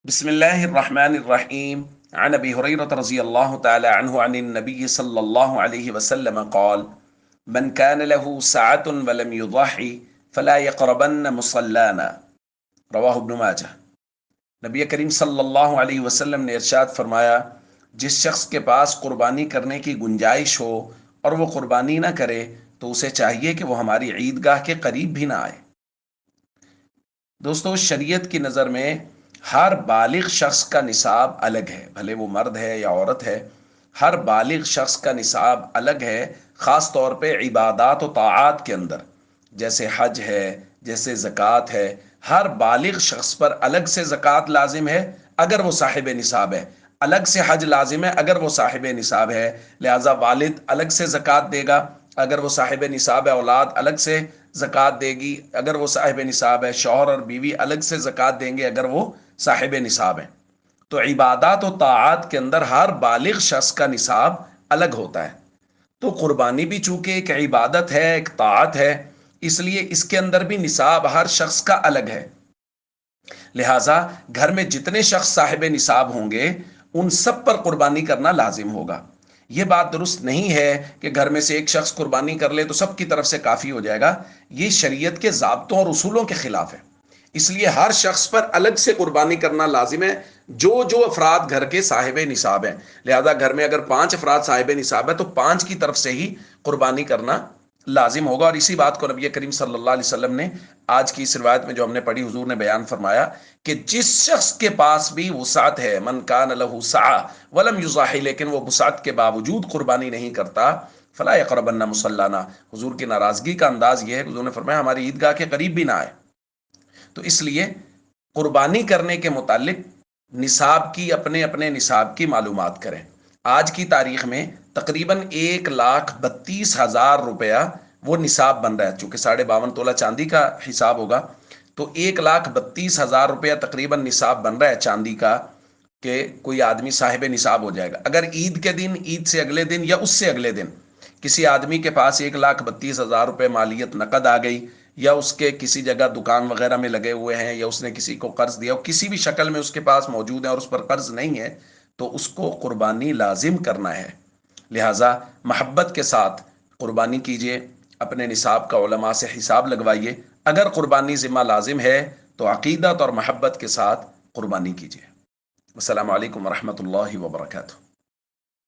بسم الله الرحمن الرحيم. عن أبي هريرة رضي الله تعالى عنه عن النبي صلى الله عليه وسلم قال: من كان له سعة ولم يضحي فلا يقربن مصلانا. رواہ ابن ماجہ۔ نبی کریم صلی اللہ علیہ وسلم نے ارشاد فرمایا، جس شخص کے پاس قربانی کرنے کی گنجائش ہو اور وہ قربانی نہ کرے تو اسے چاہیے کہ وہ ہماری عیدگاہ کے قریب بھی نہ آئے۔ دوستو، شریعت کی نظر میں ہر بالغ شخص کا نصاب الگ ہے، بھلے وہ مرد ہے یا عورت ہے۔ ہر بالغ شخص کا نصاب الگ ہے، خاص طور پہ عبادات و طاعات کے اندر، جیسے حج ہے، جیسے زکوٰۃ ہے۔ ہر بالغ شخص پر الگ سے زکوٰۃ لازم ہے اگر وہ صاحب نصاب ہے، الگ سے حج لازم ہے اگر وہ صاحب نصاب ہے۔ لہٰذا والد الگ سے زکوٰۃ دے گا اگر وہ صاحب نصاب ہے، اولاد الگ سے زکوٰۃ دے گی اگر وہ صاحب نصاب ہے، شوہر اور بیوی الگ سے زکوٰۃ دیں گے اگر وہ صاحب نصاب ہیں۔ تو عبادات و طاعات کے اندر ہر بالغ شخص کا نصاب الگ ہوتا ہے۔ تو قربانی بھی چونکہ ایک عبادت ہے، ایک طاعت ہے، اس لیے اس کے اندر بھی نصاب ہر شخص کا الگ ہے۔ لہٰذا گھر میں جتنے شخص صاحب نصاب ہوں گے ان سب پر قربانی کرنا لازم ہوگا۔ یہ بات درست نہیں ہے کہ گھر میں سے ایک شخص قربانی کر لے تو سب کی طرف سے کافی ہو جائے گا، یہ شریعت کے ضابطوں اور اصولوں کے خلاف ہے۔ اس لیے ہر شخص پر الگ سے قربانی کرنا لازم ہے، جو افراد گھر کے صاحب نصاب ہیں۔ لہذا گھر میں اگر 5 افراد صاحب نصاب ہے تو 5 کی طرف سے ہی قربانی کرنا لازم ہوگا۔ اور اسی بات کو نبی کریم صلی اللہ علیہ وسلم نے آج کی اس روایت میں جو ہم نے پڑھی، حضور نے بیان فرمایا کہ جس شخص کے پاس بھی وسعت ہے، من کان لہ سعہ ولم یضحی، لیکن وہ وسعت کے باوجود قربانی نہیں کرتا، فلا یقربن مصلانا، حضور کی ناراضگی کا انداز یہ ہے کہ حضور نے فرمایا ہماری عیدگاہ کے قریب بھی نہ آئے۔ تو اس لیے قربانی کرنے کے متعلق نصاب کی اپنے اپنے نصاب کی معلومات کریں۔ آج کی تاریخ میں تقریباً 1,32,000 روپیہ وہ نصاب بن رہا ہے، چونکہ 52.5 تولہ چاندی کا حساب ہوگا تو 1,32,000 روپیہ تقریباً نصاب بن رہا ہے چاندی کا، کہ کوئی آدمی صاحب نصاب ہو جائے گا۔ اگر عید کے دن، عید سے اگلے دن یا اس سے اگلے دن کسی آدمی کے پاس 1,32,000 روپے مالیت نقد آ گئی، یا اس کے کسی جگہ دکان وغیرہ میں لگے ہوئے ہیں، یا اس نے کسی کو قرض دیا، کسی بھی شکل میں اس کے پاس موجود ہے اور اس پر قرض نہیں ہے، تو اس کو قربانی لازم کرنا ہے۔ لہٰذا محبت کے ساتھ قربانی کیجیے، اپنے نصاب کا علماء سے حساب لگوائیے۔ اگر قربانی ذمہ لازم ہے تو عقیدت اور محبت کے ساتھ قربانی کیجیے۔ السلام علیکم ورحمۃ اللہ وبرکاتہ۔